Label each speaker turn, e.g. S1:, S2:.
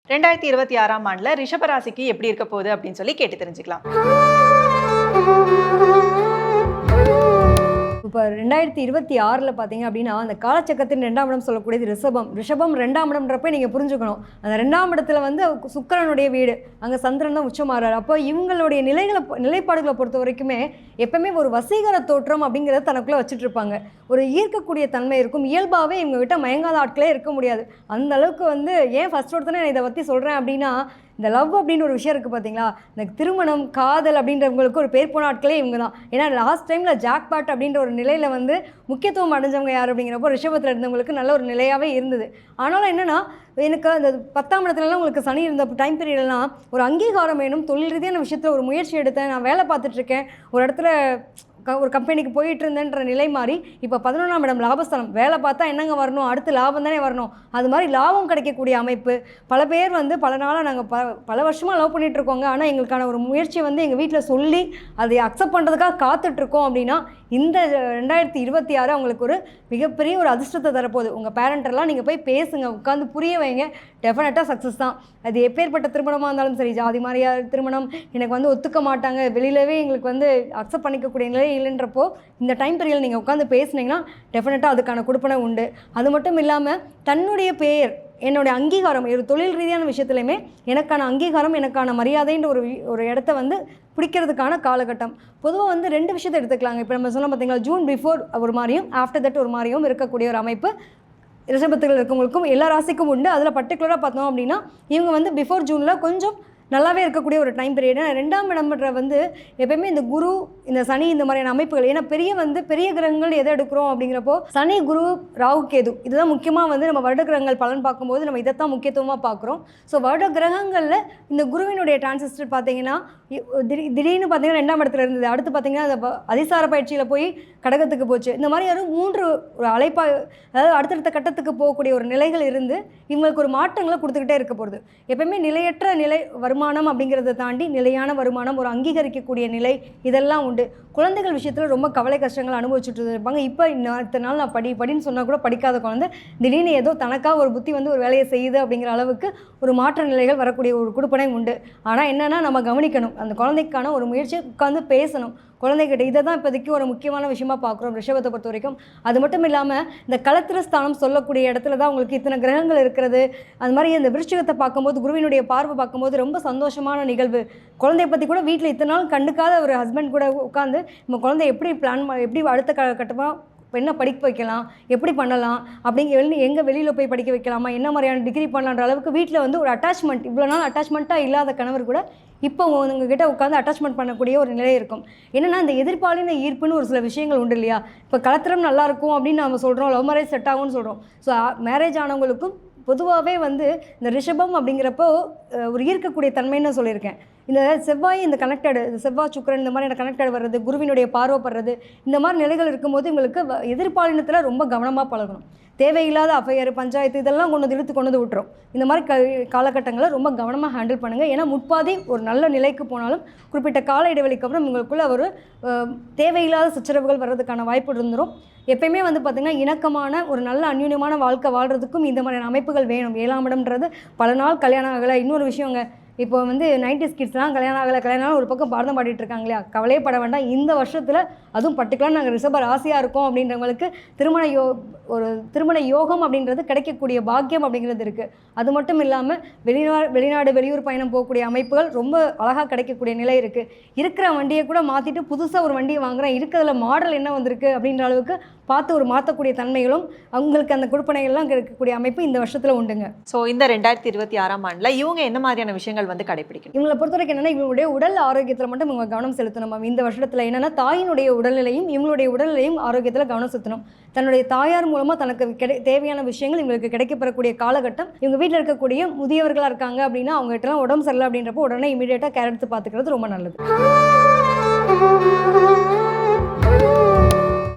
S1: 2026ஆம் ஆண்டுல ரிஷபராசிக்கு எப்படி இருக்க போகுது அப்படின்னு சொல்லி கேட்டு தெரிஞ்சுக்கலாம்.
S2: இப்போ 2026 பார்த்தீங்க அப்படின்னா அந்த காலச்சக்கரத்தின் 2ஆம் இடம் சொல்லக்கூடியது ரிஷபம். ரிஷபம் 2ஆம் இடம்ன்றப்ப நீங்கள் புரிஞ்சுக்கணும், அந்த 2ஆம் இடத்துல வந்து சுக்கிரனுடைய வீடு, அங்கே சந்திரன் தான் உச்சமாறாரு. அப்போ இவங்களுடைய நிலைப்பாடுகளை பொறுத்த வரைக்குமே எப்பவுமே ஒரு வசீகர தோற்றம் அப்படிங்கிறத தனக்குள்ளே வச்சுட்டு இருப்பாங்க. ஒரு ஈர்க்கக்கூடிய தன்மை இருக்கும். இயல்பாகவே இவங்க கிட்ட மயங்காத ஆட்களே இருக்க முடியாது. அந்த அளவுக்கு வந்து ஏன் ஃபர்ஸ்ட் ஒருத்தனை நான் இதை பற்றி சொல்கிறேன் அப்படின்னா, இந்த லவ் அப்படின்னு ஒரு விஷயம் இருக்குது பார்த்தீங்களா, இந்த திருமணம் காதல் அப்படின்றவங்களுக்கு ஒரு பேர் போன ஆட்களே இவங்க தான். ஏன்னா லாஸ்ட் டைமில் ஜாக்பாட் அப்படின்ற ஒரு நிலையில் வந்து முக்கியத்துவம் அடைஞ்சவங்க யார் அப்படிங்கிறப்போ ரிஷபத்தில் இருந்தவங்களுக்கு நல்ல ஒரு நிலையாகவே இருந்தது. ஆனாலும் என்னென்னா, எனக்கு அந்த 10ஆம் இடத்துலலாம் உங்களுக்கு சனி இருந்த டைம் பீரியட்லாம் ஒரு அங்கீகாரம் வேணும், தொழில் ரீதியான விஷயத்தில் ஒரு முயற்சி எடுத்தேன், நான் வேலை பார்த்துட்ருக்கேன், ஒரு இடத்துல ஒரு கம்பெனிக்கு போயிட்டு இருந்தேன்ற நிலை மாறி இப்போ 11ஆம் இடம் லாபஸ்தானம், வேலை பார்த்தா என்னங்க வரணும், அடுத்து லாபம் தானே வரணும், அது மாதிரி லாபம் கிடைக்கக்கூடிய அமைப்பு. பல பேர் வந்து பல நாளாக நாங்கள் பல வருஷமாக லவ் பண்ணிகிட்ருக்கோங்க, ஆனால் எங்களுக்கான ஒரு முயற்சியை வந்து எங்கள் வீட்டில் சொல்லி அதை அக்செப்ட் பண்ணுறதுக்காக காத்துட்ருக்கோம் அப்படின்னா இந்த 2026 அவங்களுக்கு ஒரு மிகப்பெரிய ஒரு அதிர்ஷ்டத்தை தரப்போகுது. உங்கள் பேரண்டெல்லாம் நீங்கள் போய் பேசுங்க, உட்காந்து புரிய வைங்க, டெஃபினட்டாக சக்ஸஸ் தான். அது எப்பேற்பட்ட திருமணமாக இருந்தாலும் சரி, ஜாதி மாதிரியாக திருமணம் எனக்கு வந்து ஒத்துக்க மாட்டாங்க, வெளியிலவே எங்களுக்கு வந்து அக்செப்ட் பண்ணிக்கக்கூடிய நிலை இல்லைன்றப்போ இந்த டைம் பீரியட் நீங்கள் உட்காந்து பேசுனீங்கன்னா டெஃபினட்டாக அதுக்கான கொடுப்பனை உண்டு. அது மட்டும் இல்லாமல் தன்னுடைய பெயர், என்னுடைய அங்கீகாரம், ஒரு தொழில் ரீதியான விஷயத்துலையுமே எனக்கான அங்கீகாரம், எனக்கான மரியாதைன்ற ஒரு இடத்த வந்து பிடிக்கிறதுக்கான காலகட்டம். பொதுவாக வந்து 2 விஷயத்தை எடுத்துக்கலாங்க. இப்போ நம்ம சொன்ன பார்த்தீங்களா, ஜூன் பிஃபோர் ஒரு மாதிரியும் ஆஃப்டர் தட் ஒரு மாதிரியும் இருக்கக்கூடிய ஒரு அமைப்பு ரிஷபத்தில் இருக்கவங்களுக்கும் எல்லா ராசிக்கும் உண்டு. அதில் பர்டிகுலராக பார்த்தோம் அப்படின்னா இவங்க வந்து பிஃபோர் ஜூனில் கொஞ்சம் நல்லாவே இருக்கக்கூடிய ஒரு டைம் பீரியட். 2ஆம் இடம்ன்ற வந்து எப்பயுமே இந்த குரு, இந்த சனி, இந்த மாதிரியான அமைப்புகள், ஏன்னா பெரிய கிரகங்கள் எதை எடுக்கிறோம் அப்படிங்கிறப்போ சனி, குரு, ராகு, கேது, இதுதான் முக்கியமாக வந்து நம்ம வருட கிரகங்கள் பலன் பார்க்கும்போது நம்ம இதைத்தான் முக்கியத்துவமாக பார்க்குறோம். ஸோ வருட கிரகங்களில் இந்த குருவினுடைய டிரான்சிஸ்டர் பார்த்தீங்கன்னா திடீர்னு பார்த்தீங்கன்னா 2ஆம் இடத்துல இருந்தது, அடுத்து பார்த்தீங்கன்னா அந்த அதிசார பயிற்சியில் போய் கடகத்துக்கு போச்சு. இந்த மாதிரி ஒரு 3 ஒரு அதாவது அடுத்தடுத்த கட்டத்துக்கு போகக்கூடிய ஒரு நிலைகள் இருந்து இவங்களுக்கு ஒரு மாற்றங்களை கொடுத்துக்கிட்டே இருக்க போகிறது. எப்பயுமே நிலையற்ற நிலை வருமானம் அப்படிங்கிறத தாண்டி நிலையான வருமானம், ஒரு அங்கீகரிக்கக்கூடிய நிலை, இதெல்லாம் உண்டு. குழந்தைகள் விஷயத்தில் ரொம்ப கவலை கஷ்டங்கள் அனுபவிச்சுட்டு இருப்பாங்க. இப்போ இத்தனை நாள் நான் படின்னு சொன்னால் கூட படிக்காத குழந்தை திடீர்னு ஏதோ தனக்காக ஒரு புத்தி வந்து ஒரு வேலையை செய்யுது அப்படிங்கிற அளவுக்கு ஒரு மாற்ற நிலைகள் வரக்கூடிய ஒரு கொடுப்பனை உண்டு. ஆனால் என்னென்னா நம்ம கவனிக்கணும், அந்த குழந்தைக்கான ஒரு முயற்சியை உட்காந்து பேசணும் குழந்தைகிட்ட. இதை தான் இப்போதைக்கு ஒரு முக்கியமான விஷயமா பார்க்குறோம் ரிஷபத்தை பொறுத்த வரைக்கும். அது மட்டும் இல்லாமல் இந்த களத்திர ஸ்தானம் சொல்லக்கூடிய இடத்துல தான் உங்களுக்கு இத்தனை கிரகங்கள் இருக்கிறது. அது மாதிரி இந்த விருச்சிகத்தை பார்க்கும்போது, குருவினுடைய பார்வை பார்க்கும்போது ரொம்ப சந்தோஷமான நிகழ்வு. குழந்தைய பற்றி கூட வீட்டில் இத்தனை நாள் கண்டுக்காத ஒரு ஹஸ்பண்ட் கூட உட்காந்து நம்ம குழந்தை எப்படி எப்படி அடுத்த கட்டமாக என்ன படிக்க வைக்கலாம், எப்படி பண்ணலாம், எங்கே வெளியில் போய் படிக்க வைக்கலாமா, என்ன மாதிரியான டிகிரி பண்ணலான்ற அளவுக்கு வீட்டில் வந்து ஒரு அட்டாச்மெண்ட், இவ்வளோ நாள் அட்டாச்மெண்ட்டாக இல்லாத கணவர் கூட இப்போ உங்ககிட்ட உட்காந்து அட்டாச்மெண்ட் பண்ணக்கூடிய ஒரு நிலை இருக்கும். என்னென்னா இந்த எதிர்பாலின ஈர்ப்புன்னு ஒரு சில விஷயங்கள் உண்டு இல்லையா. இப்போ கலத்திரம் நல்லாயிருக்கும் அப்படின்னு நம்ம சொல்கிறோம், லவ் மேரேஜ் செட் ஆகும்னு சொல்கிறோம். ஸோ மேரேஜ் ஆனவங்களுக்கும் பொதுவாகவே வந்து இந்த ரிஷபம் அப்படிங்கிறப்போ ஒரு ஈர்க்கக்கூடிய தன்மைன்னு சொல்லியிருக்கேன். இந்த செவ்வாய், இந்த கனெக்டடு, செவ்வாய் சுக்கிரன் இந்த மாதிரியான கனெக்டட் வர்றது, குருவினுடைய பார்வைப்படுறது, இந்த மாதிரி நிலைகள் இருக்கும்போது இவங்களுக்கு எதிர்பாலினத்தில் ரொம்ப கவனமாக பழகணும். தேவையில்லாத அஃபையர், பஞ்சாயத்து இதெல்லாம் இழுத்து கொண்டு வந்து விட்டுரும். இந்த மாதிரி காலகட்டங்களை ரொம்ப கவனமாக ஹேண்டில் பண்ணுங்கள். ஏன்னா முற்பாதி ஒரு நல்ல நிலைக்கு போனாலும் குறிப்பிட்ட கால இடைவெளிக்கு அப்புறம் உங்களுக்குள்ள ஒரு தேவையில்லாத சச்சரவுகள் வர்றதுக்கான வாய்ப்பு இருந்துடும். எப்பயுமே வந்து பார்த்திங்கன்னா இணக்கமான ஒரு நல்ல அந்யூன்யமான வாழ்க்கை வாழ்கிறதுக்கும் இந்த மாதிரியான அமைப்புகள் வேணும். 7ஆம் இடம்ன்றது பல நாள் கல்யாணம் ஆகலை. இன்னொரு விஷயங்க, இப்போ வந்து 90s கிட்ஸ்லாம் கல்யாணம் ஒரு பக்கம் பாடம் பாடிட்டு இருக்காங்க இல்லையா, கவலையே பட வேண்டாம். இந்த வருஷத்தில் அதுவும் பர்டிகுலராக நாங்கள் ரிஷப ராசியாக இருக்கோம் அப்படின்றவங்களுக்கு திருமண யோகம் அப்படின்றது கிடைக்கக்கூடிய பாக்கியம் அப்படிங்கிறது இருக்குது. அது மட்டும் இல்லாமல் வெளிநாடு வெளியூர் பயணம் போகக்கூடிய அமைப்புகள் ரொம்ப அழகாக கிடைக்கக்கூடிய நிலை இருக்குது. இருக்கிற வண்டியை கூட மாற்றிட்டு புதுசாக ஒரு வண்டியை வாங்குகிறேன், இருக்கிறதுல மாடல் என்ன வந்திருக்கு அப்படின்ற அளவுக்கு பார்த்து ஒரு மாற்றக்கூடிய தன்மைகளும் அவங்களுக்கு அந்த கொடுப்பனைகள்லாம் கிடைக்கக்கூடிய அமைப்பு இந்த வருஷத்தில் உண்டுங்க.
S1: ஸோ இந்த 2026ஆம் ஆண்டில் இவங்க என்ன மாதிரியான விஷயங்கள் வந்து கடைபிடிக்கணும்?
S2: இவங்களை பொறுத்த வரைக்கும் என்னென்னா இவங்களுடைய உடல் ஆரோக்கியத்தில் மட்டும் இவங்க கவனம் செலுத்தணும். இந்த வருஷத்தில் என்னென்னா தாயினுடைய உடல்நிலையும் இவங்களுடைய உடல்நிலையும் ஆரோக்கியத்தில் கவனம் செலுத்தணும். தன்னுடைய தாயார் மூலமாக தனக்கு தேவையான விஷயங்கள் இவங்களுக்கு கிடைக்கப்பெறக்கூடிய காலகட்டம். இவங்க வீட்டில் இருக்கக்கூடிய முதியவர்களாக இருக்காங்க அப்படின்னா அவங்ககிட்டலாம் உடம்பு சரியில்லை அப்படின்றப்போ உடனே இமீடியட்டாக கேர் எடுத்து பார்த்துக்கிறது ரொம்ப நல்லது.